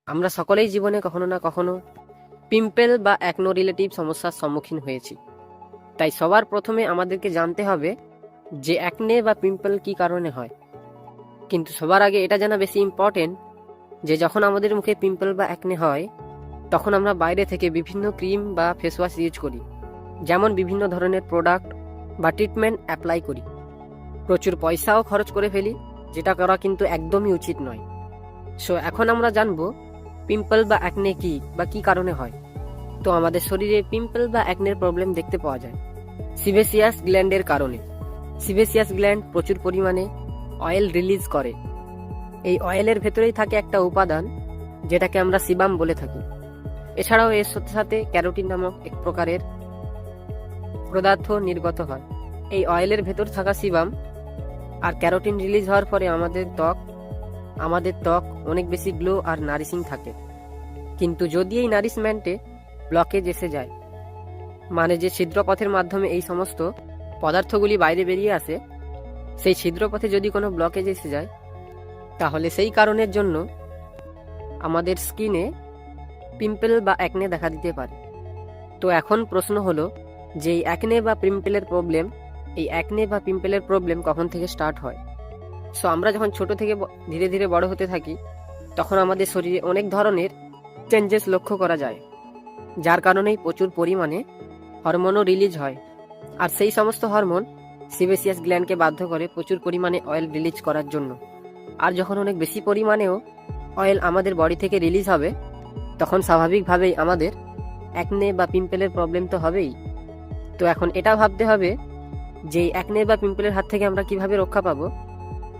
আমরা সকলেই জীবনে কখনো না কখনো পিম্পল বা অ্যাকনো রিলেটিভ সমস্যার সম্মুখীন হয়েছি। তাই সবার প্রথমে আমাদেরকে জানতে হবে যে অ্যাকনে বা পিম্পল কী কারণে হয়। কিন্তু সবার আগে এটা জানা বেশি ইম্পর্টেন্ট যে যখন আমাদের মুখে পিম্পল বা অ্যাকনে হয় তখন আমরা বাইরে থেকে বিভিন্ন ক্রিম বা ফেস ওয়াশ ইউজ করি, যেমন বিভিন্ন ধরনের প্রোডাক্ট বা ট্রিটমেন্ট অ্যাপ্লাই করি। প্রচুর পয়সাও খরচ করে ফেলি, যেটা করা কিন্তু একদমই উচিত নয়। সো এখন আমরা জানবো পিম্পল বা অ্যাকনে কি বা কি কারণে হয়। তো আমাদের শরীরে পিম্পল বা অ্যাকনের প্রবলেম দেখতে পাওয়া যায় সিবেসিয়াস গ্ল্যান্ডের কারণে। সিবেসিয়াস গ্ল্যান্ড প্রচুর পরিমাণে অয়েল রিলিজ করে। এই অয়েলের ভেতরেই থাকে একটা উপাদান যেটাকে আমরা সিবাম বলে থাকি। এছাড়াও এর সাথে সাথে ক্যারোটিন নামক এক প্রকারের পদার্থ নির্গত হয়। এই অয়েলের ভেতর থাকা সিবাম আর ক্যারোটিন রিলিজ হওয়ার পরে আমাদের ত্বক অনেক বেশি গ্লো আর নারিশিং থাকে। কিন্তু যদি এই নারিশমেন্টে ব্লকেজ এসে যায়, মানে যে ছিদ্রপথের মাধ্যমে এই সমস্ত পদার্থগুলি বাইরে বেরিয়ে আসে, সেই ছিদ্রপথে যদি কোনো ব্লকেজ এসে যায় তাহলে সেই কারণের জন্য আমাদের স্কিনে পিম্পল বা অ্যাকনে দেখা দিতে পারে। তো এখন প্রশ্ন হলো যে এই অ্যাকনে বা পিম্পলের প্রবলেম কখন থেকে স্টার্ট হয়। সো আমরা যখন ছোট থেকে ধীরে ধীরে বড় হতে থাকি তখন আমাদের শরীরে অনেক ধরনের চেঞ্জেস লক্ষ্য করা যায়, যার কারণেই প্রচুর পরিমাণে হরমোনও রিলিজ হয়। আর সেই সমস্ত হরমোন সিবেসিয়াস গ্ল্যান্ডকে বাধ্য করে প্রচুর পরিমাণে অয়েল রিলিজ করার জন্য। আর যখন অনেক বেশি পরিমাণেও অয়েল আমাদের বডি থেকে রিলিজ হবে তখন স্বাভাবিকভাবেই আমাদের অ্যাকনে বা পিম্পলের প্রবলেম তো হবেই। তো এখন এটা ভাবতে হবে যে অ্যাকনে বা পিম্পলের হাত থেকে আমরা কিভাবে রক্ষা পাবো।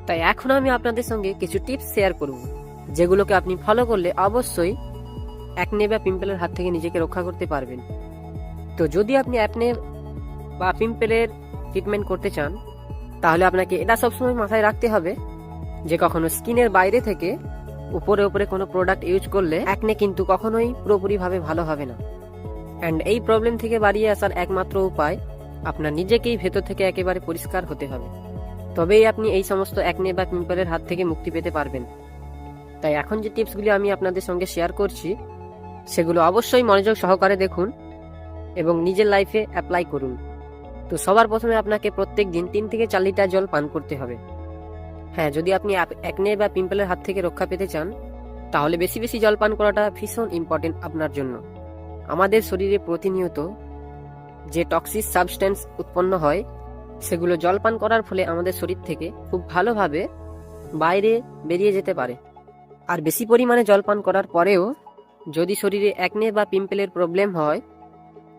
তাই এখন আমি আপনাদের সঙ্গে কিছু টিপস শেয়ার করব, যেগুলোকে আপনি ফলো করলে অবশ্যই অ্যাকনে বা পিম্পলের হাত থেকে নিজেকে রক্ষা করতে পারবেন। তো যদি আপনি অ্যাকনে বা পিম্পলের ট্রিটমেন্ট করতে চান তাহলে আপনাকে এটা সবসময় মাথায় রাখতে হবে যে কখনো স্কিনের বাইরে থেকে উপরে কোনো প্রোডাক্ট ইউজ করলে অ্যাকনে কিন্তু কখনোই পুরোপুরিভাবে ভালো হবে না। অ্যান্ড এই প্রবলেম থেকে বাড়িয়ে আসার একমাত্র উপায় আপনার নিজেকেই ভেতর থেকে একেবারে পরিষ্কার হতে হবে, তবেই আপনি এই সমস্ত অ্যাকনে বা পিম্পলের হাত থেকে মুক্তি পেতে পারবেন। তাই এখন যে টিপসগুলি আমি আপনাদের সঙ্গে শেয়ার করছি সেগুলো অবশ্যই মনোযোগ সহকারে দেখুন এবং নিজের লাইফে অ্যাপ্লাই করুন। তো সবার প্রথমে আপনাকে প্রত্যেক দিন 3 থেকে 4 লিটার জল পান করতে হবে। হ্যাঁ, যদি আপনি অ্যাকনে বা পিম্পলের হাত থেকে রক্ষা পেতে চান তাহলে বেশি বেশি জল পান করাটা ভীষণ ইম্পর্টেন্ট আপনার জন্য। আমাদের শরীরে প্রতিনিয়ত যে টক্সিক সাবস্টেন্স উৎপন্ন হয় সেগুলো জল পান করার ফলে আমাদের শরীর থেকে খুব ভালোভাবে বাইরে বেরিয়ে যেতে পারে। আর বেশি পরিমাণে জল পান করার পরেও যদি শরীরে অ্যাকনে বা পিম্পলের প্রবলেম হয়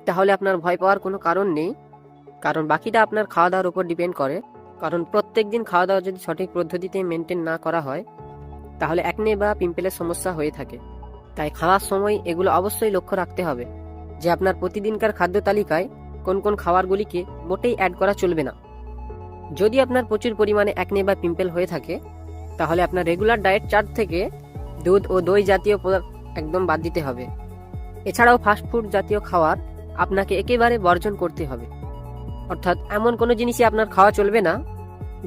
তাহলে আপনার ভয় পাওয়ার কোনো কারণ নেই, কারণ বাকিটা আপনার খাওয়া দাওয়ার উপর ডিপেন্ড করে। কারণ প্রত্যেক দিন খাওয়া দাওয়া যদি সঠিক পদ্ধতিতে মেনটেন না করা হয় তাহলে অ্যাকনে বা পিম্পলের সমস্যা হয়ে থাকে। তাই খাওয়ার সময় এগুলো অবশ্যই লক্ষ্য রাখতে হবে যে আপনার প্রতিদিনকার খাদ্য তালিকায় কোন কোন খাবারগুলিকে মোটেই অ্যাড করা চলবে না। যদি আপনার প্রচুর পরিমাণে অ্যাকনে বা পিম্পল হয়ে থাকে তাহলে আপনার রেগুলার ডায়েট চার্ট থেকে দুধ ও দই জাতীয় পদার্থ একদম বাদ দিতে হবে। এছাড়াও ফাস্টফুড জাতীয় খাবার আপনাকে একেবারে বর্জন করতে হবে। অর্থাৎ এমন কোনো জিনিসই আপনার খাওয়া চলবে না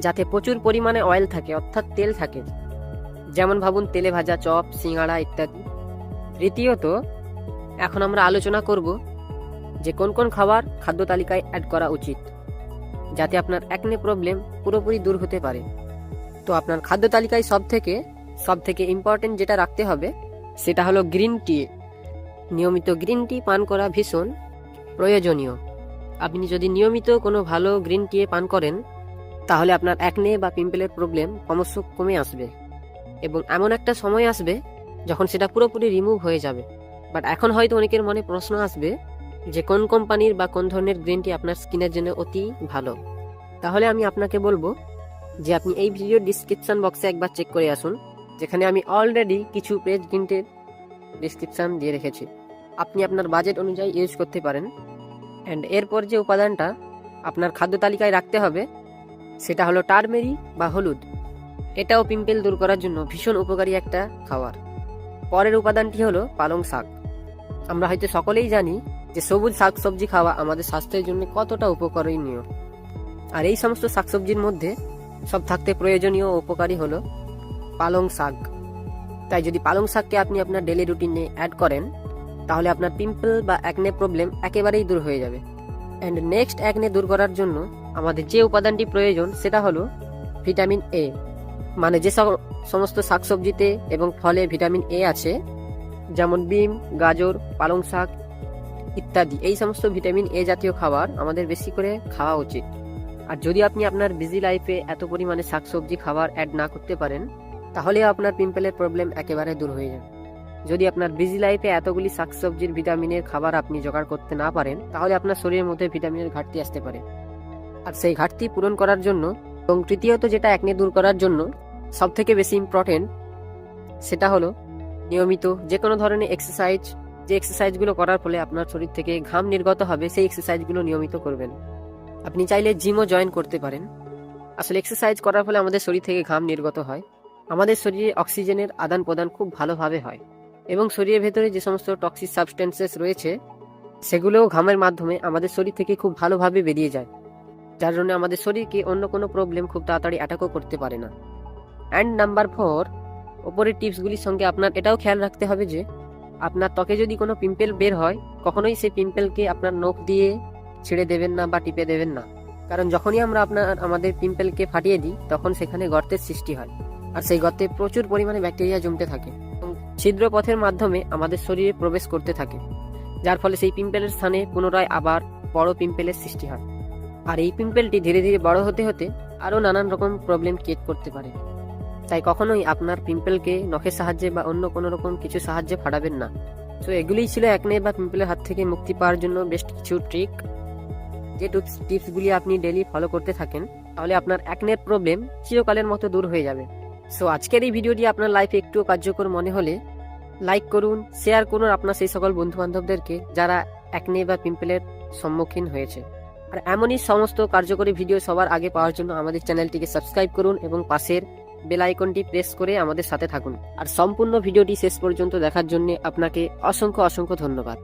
যাতে প্রচুর পরিমাণে অয়েল থাকে, অর্থাৎ তেল থাকে, যেমন ভাবুন তেলে ভাজা চপ, সিঙ্গাড়া ইত্যাদি। দ্বিতীয়ত, এখন আমরা আলোচনা করব যে কোন কোন খাবার খাদ্য তালিকায় অ্যাড করা উচিত যাতে আপনার অ্যাকনে প্রবলেম পুরোপুরি দূর হতে পারে। তো আপনার খাদ্য তালিকায় সব থেকে ইম্পর্টেন্ট যেটা রাখতে হবে সেটা হলো গ্রিন টি। নিয়মিত গ্রিন টি পান করা ভীষণ প্রয়োজনীয়। আপনি যদি নিয়মিত কোনো ভালো গ্রিন টি পান করেন তাহলে আপনার অ্যাকনে বা পিম্পলের প্রবলেম ক্রমশ কমে আসবে এবং এমন একটা সময় আসবে যখন সেটা পুরোপুরি রিমুভ হয়ে যাবে। বাট এখন হয়তো অনেকের মনে প্রশ্ন আসবে যে কোন কোম্পানির বা কোন ধরনের গ্রিন টি আপনার স্কিনের জন্য অতি ভালো। তাহলে আমি আপনাকে বলবো যে আপনি এই ভিডিওর ডিসক্রিপশন বক্সে একবার চেক করে আসুন, যেখানে আমি অলরেডি কিছু পেজ গ্রিন টির ডিসক্রিপশন দিয়ে রেখেছি। আপনি আপনার বাজেট অনুযায়ী ইউজ করতে পারেন। অ্যান্ড এরপর যে উপাদানটা আপনার খাদ্য তালিকায় রাখতে হবে সেটা হলো টারমেরি বা হলুদ। এটাও পিম্পল দূর করার জন্য ভীষণ উপকারী একটা খাবার। পরের উপাদানটি হলো পালং শাক। আমরা হয়তো সকলেই জানি যে সবুজ শাকসবজি খাওয়া আমাদের স্বাস্থ্যের জন্য কতটা উপকারণীয়। আর এই সমস্ত শাকসবজির মধ্যে সব থাকতে প্রয়োজনীয় ও উপকারী হলো পালং শাক। তাই যদি পালং শাককে আপনি আপনার ডেলি রুটিনে অ্যাড করেন তাহলে আপনার পিম্পল বা অ্যাকনে প্রবলেম একেবারেই দূর হয়ে যাবে। অ্যান্ড নেক্সট অ্যাকনে দূর করার জন্য আমাদের যে উপাদানটি প্রয়োজন সেটা হলো ভিটামিন এ। মানে যে সমস্ত শাকসবজিতে এবং ফলে ভিটামিন এ আছে, যেমন বিম, গাজর, পালং শাক ইত্যাদি, এই সমস্ত ভিটামিন এ জাতীয় খাবার আমাদের বেশি করে খাওয়া উচিত। আর যদি আপনি আপনার বিজি লাইফে এত পরিমাণে শাকসবজি খাবার অ্যাড না করতে পারেন তাহলে আপনার পিম্পলের প্রবলেম একেবারে দূর হয়ে যাবে। যদি আপনার বিজি লাইফে এতগুলি শাকসবজির ভিটামিনের খাবার আপনি জোগাড় করতে না পারেন তাহলে আপনার শরীরের মধ্যে ভিটামিনের ঘাটতি আসতে পারে। আর সেই ঘাটতি পূরণ করার জন্য এবং তৃতীয়ত যেটা অ্যাকনে দূর করার জন্য সব থেকে বেশি ইম্পর্টেন্ট সেটা হলো নিয়মিত যে কোনো ধরনের এক্সারসাইজ। যে এক্সারসাইজগুলো করার ফলে আপনার শরীর থেকে ঘাম নির্গত হবে সেই এক্সারসাইজগুলো নিয়মিত করবেন। আপনি চাইলে জিমও জয়েন করতে পারেন। আসলে এক্সারসাইজ করার ফলে আমাদের শরীর থেকে ঘাম নির্গত হয়, আমাদের শরীরে অক্সিজেনের আদান প্রদান খুব ভালোভাবে হয় এবং শরীরের ভেতরে যে সমস্ত টক্সিক সাবস্টেন্সেস রয়েছে সেগুলোও ঘামের মাধ্যমে আমাদের শরীর থেকে খুব ভালোভাবে বেরিয়ে যায়, যার জন্য আমাদের শরীরকে অন্য কোনো প্রবলেম খুব তাড়াতাড়ি অ্যাটাকও করতে পারে না। অ্যান্ড নাম্বার 4, ওপরের টিপসগুলির সঙ্গে আপনার এটাও খেয়াল রাখতে হবে যে আপনার ত্বকে যদি কোনো পিম্পল বের হয় কখনোই সেই পিম্পলকে আপনার নখ দিয়ে ছিঁড়ে দেবেন না বা টিপে দেবেন না, কারণ যখনই আমরা আমাদের পিম্পলকে ফাটিয়ে দিই তখন সেখানে গর্তের সৃষ্টি হয় আর সেই গর্তে প্রচুর পরিমাণে ব্যাকটেরিয়া জমতে থাকে এবং ছিদ্র পথের মাধ্যমে আমাদের শরীরে প্রবেশ করতে থাকে, যার ফলে সেই পিম্পলের স্থানে পুনরায় আবার বড় পিম্পলের সৃষ্টি হয়। আর এই পিম্পলটি ধীরে ধীরে বড় হতে হতে আরও নানান রকম প্রবলেম ক্রিয়েট করতে পারে। তাই কখনোই আপনার পিম্পলকে নখের সাহায্যে বা অন্য কোনো রকম কিছু সাহায্যে ফাটাবেন না। তো এগুলিই ছিল অ্যাকনে বা পিম্পলের হাত থেকে মুক্তি পাওয়ার জন্য বেস্ট কিছু ট্রিক। যে টিপসগুলি আপনি ডেলি ফলো করতে থাকেন তাহলে আপনার অ্যাকনের প্রবলেম চিরকালের মতো দূর হয়ে যাবে। সো আজকের এই ভিডিওটি আপনার লাইফে একটু কার্যকর মনে হলে লাইক করুন, শেয়ার করুন আপনার সেই সকল বন্ধু বান্ধবদেরকে যারা অ্যাকনে বা পিম্পলের সম্মুখীন হয়েছে। আর এমনই সমস্ত কার্যকরী ভিডিও সবার আগে পাওয়ার জন্য আমাদের চ্যানেলটিকে সাবস্ক্রাইব করুন এবং পাশের বেল আইকনটি প্রেস করে আমাদের সাথে থাকুন। আর সম্পূর্ণ ভিডিওটি শেষ পর্যন্ত দেখার জন্য আপনাকে অসংখ্য ধন্যবাদ।